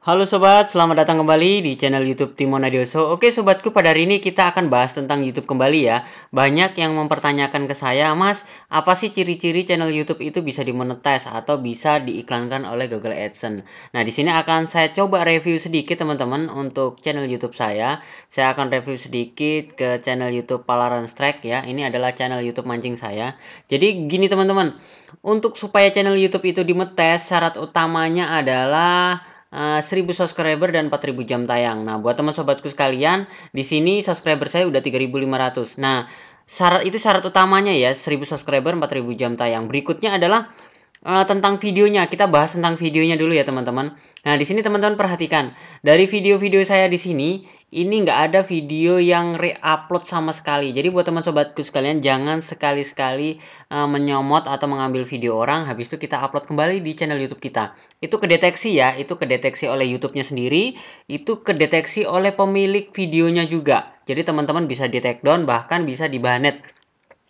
Halo sobat, selamat datang kembali di channel YouTube Timon Adioso. Oke sobatku, pada hari ini kita akan bahas tentang YouTube kembali ya. Banyak yang mempertanyakan ke saya, Mas, apa sih ciri-ciri channel YouTube itu bisa dimonetize atau bisa diiklankan oleh Google AdSense? Nah, di sini akan saya coba review sedikit teman-teman untuk channel YouTube saya. Saya akan review sedikit ke channel YouTube Palaran Strike ya. Ini adalah channel YouTube mancing saya. Jadi gini teman-teman, untuk supaya channel YouTube itu dimonetize, syarat utamanya adalah 1000 subscriber dan 4000 jam tayang. Nah, buat teman sobatku sekalian, di sini subscriber saya udah 3500. Nah, syarat utamanya ya 1000 subscriber 4000 jam tayang. Berikutnya adalah tentang videonya. Kita bahas tentang videonya dulu ya, teman-teman. Nah, di sini teman-teman perhatikan, dari video-video saya di sini, ini nggak ada video yang re-upload sama sekali. Jadi buat teman sobatku sekalian, jangan sekali-sekali menyomot atau mengambil video orang, habis itu kita upload kembali di channel YouTube kita. Itu kedeteksi ya, itu kedeteksi oleh YouTube-nya sendiri, itu kedeteksi oleh pemilik videonya juga. Jadi teman-teman bisa di take down, bahkan bisa dibanet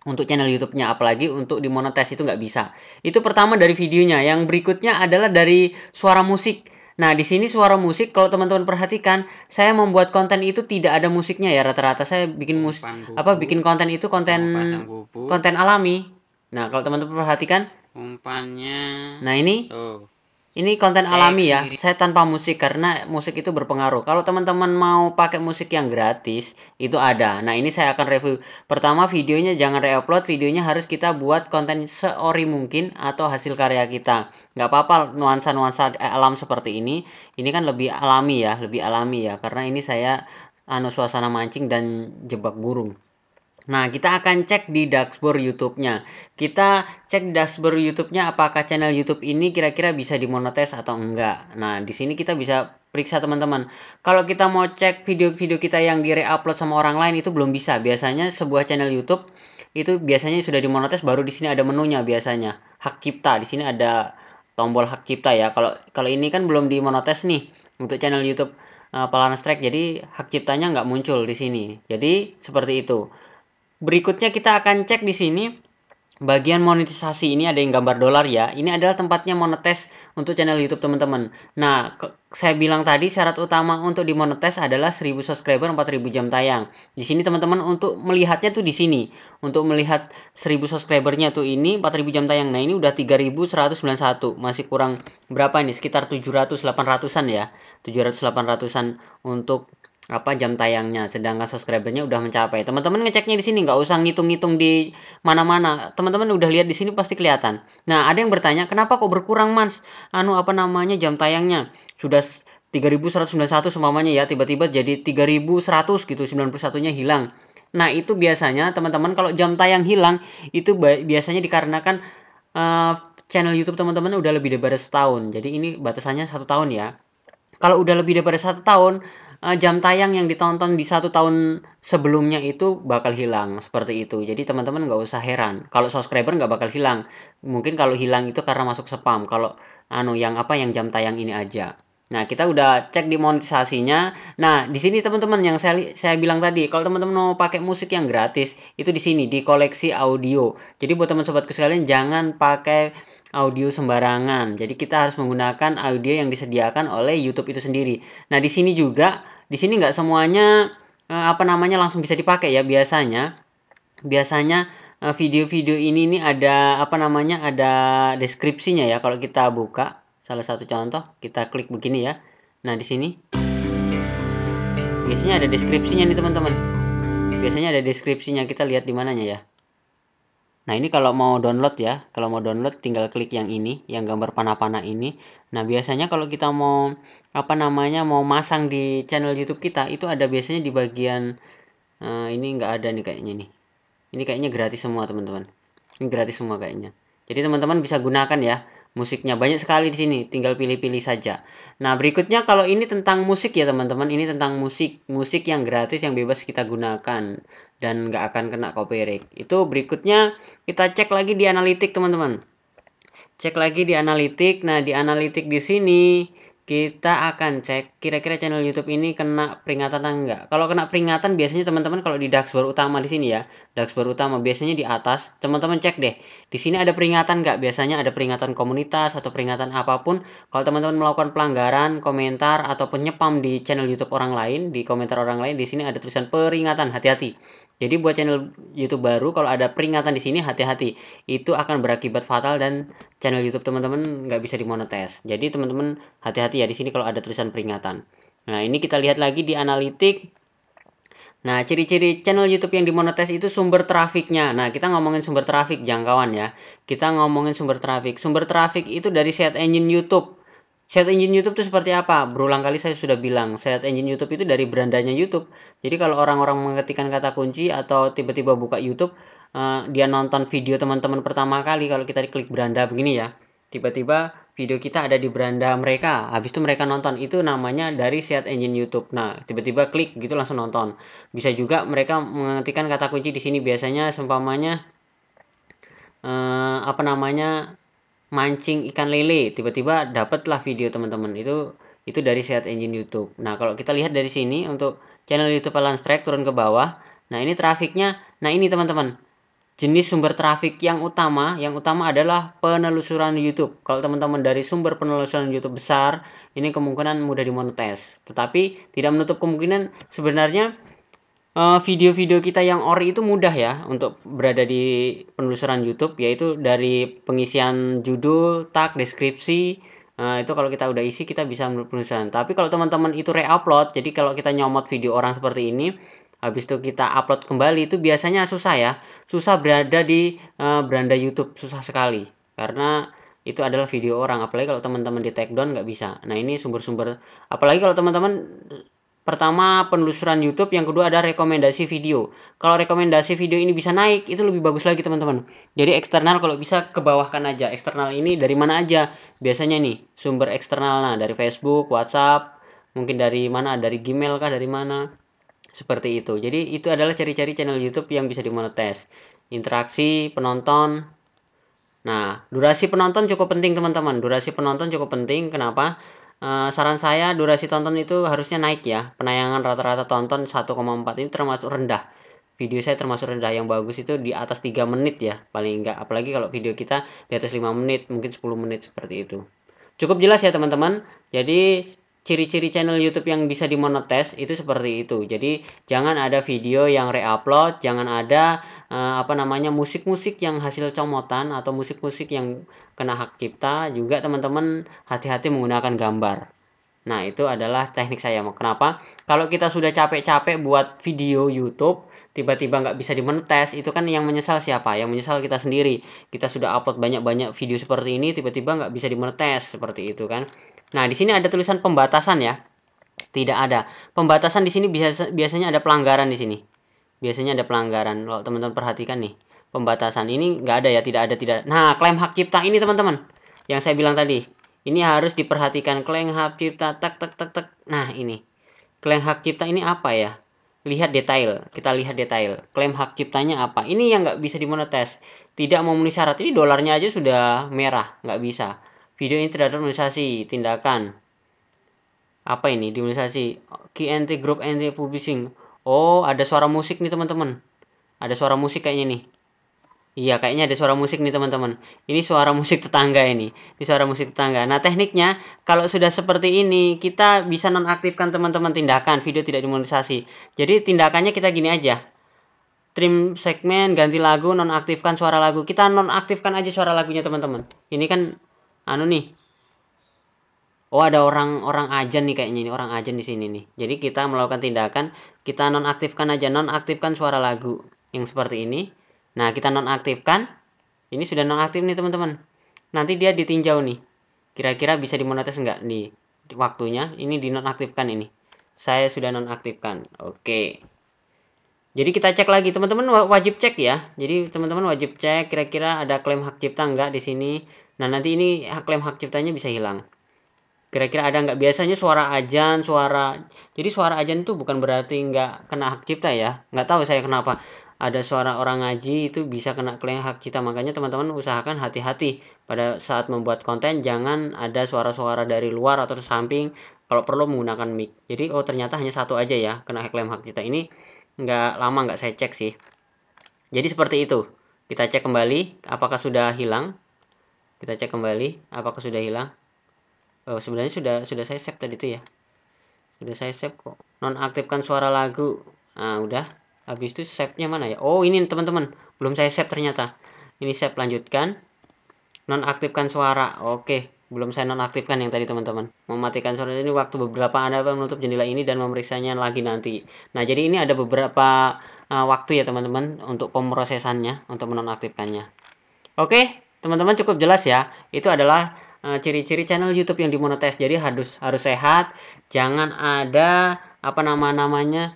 untuk channel YouTube-nya, apalagi untuk dimonetize itu nggak bisa. Itu pertama dari videonya. Yang berikutnya adalah dari suara musik. Nah, di sini suara musik, kalau teman-teman perhatikan, saya membuat konten itu tidak ada musiknya ya. Rata-rata saya Umpan bubu bikin konten itu atau mau pasang bubu, konten alami. Nah, kalau teman-teman perhatikan, umpannya nah tuh ini konten cek alami ya, siri. saya tanpa musik karena musik itu berpengaruh. Kalau teman-teman mau pakai musik yang gratis, itu ada. Nah, ini saya akan review. Pertama, videonya jangan re-upload, videonya harus kita buat konten seori mungkin atau hasil karya kita. Nggak apa-apa nuansa-nuansa alam seperti ini. Ini kan lebih alami ya, karena ini saya suasana mancing dan jebak burung. Nah, kita akan cek di dashboard YouTube-nya. Kita cek dashboard YouTube-nya apakah channel YouTube ini kira-kira bisa dimonetize atau enggak. Nah, di sini kita bisa periksa teman-teman. Kalau kita mau cek video-video kita yang di-re-upload sama orang lain itu belum bisa. Biasanya sebuah channel YouTube itu biasanya sudah dimonetize, baru di sini ada menunya biasanya. Hak cipta. Di sini ada tombol hak cipta ya. Kalau kalau ini kan belum dimonetize nih untuk channel YouTube Palawan Strike. Jadi hak ciptanya nggak muncul di sini. Jadi seperti itu. Berikutnya kita akan cek di sini bagian monetisasi. Ini ada yang gambar dolar ya. Ini adalah tempatnya monetes untuk channel YouTube teman-teman. Nah, saya bilang tadi syarat utama untuk dimonetes adalah 1000 subscriber 4000 jam tayang. Di sini teman-teman untuk melihatnya tuh di sini. Untuk melihat 1000 subscribernya tuh ini 4000 jam tayang. Nah, ini udah 3191. Masih kurang berapa ini? Sekitar 700 800-an ya. 700 800-an untuk jam tayangnya, sedangkan subscribernya udah mencapai. Teman-teman ngeceknya di sini, nggak usah ngitung-ngitung di mana-mana. Teman-teman udah lihat di sini pasti kelihatan. Nah, ada yang bertanya, kenapa kok berkurang, Mas? Jam tayangnya sudah 3191 semuanya ya, tiba-tiba jadi 3100 gitu, 91-nya hilang. Nah, itu biasanya teman-teman kalau jam tayang hilang itu biasanya dikarenakan uh, channel YouTube teman-teman udah lebih daripada setahun. Jadi ini batasannya 1 tahun ya. Kalau udah lebih daripada 1 tahun, jam tayang yang ditonton di 1 tahun sebelumnya itu bakal hilang seperti itu. Jadi teman-teman nggak usah heran. Kalau subscriber nggak bakal hilang. Mungkin kalau hilang itu karena masuk spam. Kalau yang jam tayang ini aja. Nah, kita udah cek di monetisasinya. Nah, di sini teman-teman yang saya bilang tadi, kalau teman-teman mau pakai musik yang gratis, itu di sini di koleksi audio. Jadi buat teman sobatku sekalian jangan pakai audio sembarangan. Jadi kita harus menggunakan audio yang disediakan oleh YouTube itu sendiri. Nah, di sini juga, di sini nggak semuanya langsung bisa dipakai ya. Biasanya video-video ini nih ada ada deskripsinya ya. Kalau kita buka salah satu contoh, kita klik begini ya. Nah, di sini biasanya ada deskripsinya nih teman-teman. Biasanya ada deskripsinya, kita lihat di mananya ya. Nah, ini kalau mau download ya, kalau mau download tinggal klik yang ini, yang gambar panah-panah ini. Nah, biasanya kalau kita mau mau masang di channel YouTube kita, itu ada biasanya di bagian ini nggak ada nih kayaknya nih. Ini kayaknya gratis semua, teman-teman. Ini gratis semua kayaknya. Jadi teman-teman bisa gunakan ya. Musiknya banyak sekali di sini, tinggal pilih-pilih saja. Nah, berikutnya kalau ini tentang musik ya, teman-teman. Ini tentang musik yang gratis yang bebas kita gunakan dan nggak akan kena copyright. Itu berikutnya kita cek lagi di analitik, teman-teman. Cek lagi di analitik. Nah, di analitik di sini kita akan cek kira-kira channel YouTube ini kena peringatan atau enggak. Kalau kena peringatan biasanya teman-teman kalau di dashboard utama di sini ya, dashboard utama biasanya di atas, teman-teman cek deh. Di sini ada peringatan enggak? Biasanya ada peringatan komunitas atau peringatan apapun. Kalau teman-teman melakukan pelanggaran, komentar atau penyepam di channel YouTube orang lain, di komentar orang lain, di sini ada tulisan peringatan, hati-hati. Jadi buat channel YouTube baru kalau ada peringatan di sini hati-hati. Itu akan berakibat fatal dan channel YouTube teman-teman nggak bisa dimonetis. Jadi teman-teman hati-hati ya di sini kalau ada tulisan peringatan. Nah, ini kita lihat lagi di analitik. Nah, ciri-ciri channel YouTube yang dimonetis itu sumber trafiknya. Nah, kita ngomongin sumber trafik jangkauan ya. Kita ngomongin sumber trafik. Sumber trafik itu dari search engine YouTube. Search engine YouTube itu seperti apa? Berulang kali saya sudah bilang, search engine YouTube itu dari berandanya YouTube. Jadi kalau orang-orang mengetikkan kata kunci atau tiba-tiba buka YouTube, dia nonton video teman-teman pertama kali, kalau kita klik beranda begini ya, tiba-tiba video kita ada di beranda mereka, habis itu mereka nonton, itu namanya dari search engine YouTube. Nah, tiba-tiba klik gitu langsung nonton. Bisa juga mereka mengetikkan kata kunci di sini, biasanya seumpamanya apa namanya, mancing ikan lele, tiba-tiba dapatlah video teman-teman. Itu dari search engine YouTube. Nah, kalau kita lihat dari sini untuk channel YouTube Alan Strike turun ke bawah. Nah, ini trafiknya. Nah, ini teman-teman. Jenis sumber trafik yang utama adalah penelusuran YouTube. Kalau teman-teman dari sumber penelusuran YouTube besar, ini kemungkinan mudah dimonetis. Tetapi tidak menutup kemungkinan sebenarnya video-video kita yang ori itu mudah ya untuk berada di penelusuran YouTube, yaitu dari pengisian judul, tag, deskripsi. Itu kalau kita udah isi kita bisa penelusuran. Tapi kalau teman-teman itu re-upload, jadi kalau kita nyomot video orang seperti ini, habis itu kita upload kembali, itu biasanya susah ya. Susah berada di beranda YouTube, susah sekali. Karena itu adalah video orang, apalagi kalau teman-teman di take down nggak bisa. Nah, ini sumber-sumber, apalagi kalau teman-teman pertama penelusuran YouTube, yang kedua ada rekomendasi video. Kalau rekomendasi video ini bisa naik, itu lebih bagus lagi teman-teman. Jadi eksternal kalau bisa kebawahkan aja. Eksternal ini dari mana aja? Biasanya nih sumber eksternal, nah dari Facebook, WhatsApp, mungkin dari mana? Dari Gmail kah? Dari mana? Seperti itu. Jadi itu adalah ciri-ciri channel YouTube yang bisa dimonetis. Interaksi penonton. Nah, durasi penonton cukup penting teman-teman. Durasi penonton cukup penting. Kenapa? Saran saya durasi tonton itu harusnya naik ya. Penayangan rata-rata tonton 1,4 ini termasuk rendah. Video saya termasuk rendah. Yang bagus itu di atas 3 menit ya paling enggak. Apalagi kalau video kita di atas 5 menit, mungkin 10 menit seperti itu. Cukup jelas ya teman-teman. Jadi ciri-ciri channel YouTube yang bisa dimonetis itu seperti itu. Jadi jangan ada video yang re-upload, jangan ada apa namanya, musik-musik yang hasil comotan atau musik-musik yang kena hak cipta. Juga teman-teman hati-hati menggunakan gambar. Nah, itu adalah teknik saya. Kenapa? Kalau kita sudah capek-capek buat video YouTube, tiba-tiba nggak bisa dimonetis, itu kan yang menyesal siapa? Yang menyesal kita sendiri. Kita sudah upload banyak-banyak video seperti ini, tiba-tiba nggak bisa dimonetis, seperti itu kan. Nah, di sini ada tulisan pembatasan ya. Tidak ada. Pembatasan di sini biasanya ada pelanggaran di sini. Biasanya ada pelanggaran. Kalau teman-teman perhatikan nih, pembatasan ini nggak ada ya, tidak ada. Nah, klaim hak cipta ini teman-teman, yang saya bilang tadi, ini harus diperhatikan. Klaim hak cipta, tak. Nah, ini klaim hak cipta ini apa ya? Lihat detail. Kita lihat detail. Klaim hak ciptanya apa? Ini yang nggak bisa dimonetis. Tidak memenuhi syarat. Ini dolarnya aja sudah merah, nggak bisa. Video ini tidak ada monetisasi. Tindakan apa ini? Dimonetisasi. Key entry group entry publishing. Oh, ada suara musik nih teman-teman. Ada suara musik kayaknya nih. Iya, kayaknya ada suara musik nih teman-teman. Ini suara musik tetangga ini. Ini suara musik tetangga. Nah, tekniknya kalau sudah seperti ini, kita bisa nonaktifkan teman-teman tindakan video tidak dimonetisasi. Jadi tindakannya kita gini aja. Trim segmen, ganti lagu, nonaktifkan suara lagu. Kita nonaktifkan aja suara lagunya teman-teman. Ini kan anu nih. Oh, ada orang ajan nih kayaknya, ini orang ajan di sini nih. Jadi kita melakukan tindakan, kita nonaktifkan aja, nonaktifkan suara lagu yang seperti ini. Nah, kita nonaktifkan. Ini sudah nonaktif nih teman-teman. Nanti dia ditinjau nih. Kira-kira bisa dimonetis enggak nih waktunya? Ini dinonaktifkan ini. Saya sudah nonaktifkan. Oke. Jadi kita cek lagi, teman-teman wajib cek ya. Jadi teman-teman wajib cek kira-kira ada klaim hak cipta enggak di sini. Nah, nanti ini klaim hak ciptanya bisa hilang. Kira-kira ada nggak? Biasanya suara ajan. Jadi suara ajan itu bukan berarti nggak kena hak cipta ya. Nggak tahu saya kenapa. ada suara orang ngaji itu bisa kena klaim hak cipta. Makanya teman-teman usahakan hati-hati pada saat membuat konten, jangan ada suara-suara dari luar atau samping, kalau perlu menggunakan mic. Jadi ternyata hanya satu aja ya kena klaim hak cipta. Ini nggak saya cek sih. Jadi seperti itu. Kita cek kembali apakah sudah hilang. Kita cek kembali apakah sudah hilang. Oh, sebenarnya sudah saya save tadi itu ya. Sudah saya save kok. Nonaktifkan suara lagu. Nah, udah. Habis itu save-nya mana ya? Oh, ini teman-teman. Belum saya save ternyata. Ini save, lanjutkan. Nonaktifkan suara. Oke, belum saya nonaktifkan yang tadi teman-teman. Mematikan suara ini waktu beberapa Anda menutup jendela ini dan memeriksanya lagi nanti. Nah, jadi ini ada beberapa waktu ya teman-teman untuk pemrosesannya, untuk menonaktifkannya. Oke, teman-teman cukup jelas ya. Itu adalah ciri-ciri channel YouTube yang dimonetize. Jadi harus sehat, jangan ada namanya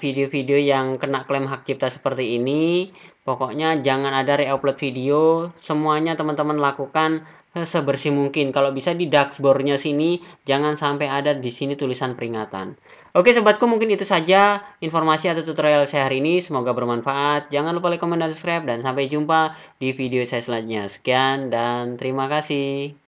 video-video yang kena klaim hak cipta seperti ini. Pokoknya jangan ada reupload video. Semuanya teman-teman lakukan sebersih mungkin. Kalau bisa di dashboard-nya sini jangan sampai ada di sini tulisan peringatan. Oke sobatku, mungkin itu saja informasi atau tutorial saya hari ini. Semoga bermanfaat. Jangan lupa like, komen, dan subscribe. Dan sampai jumpa di video saya selanjutnya. Sekian dan terima kasih.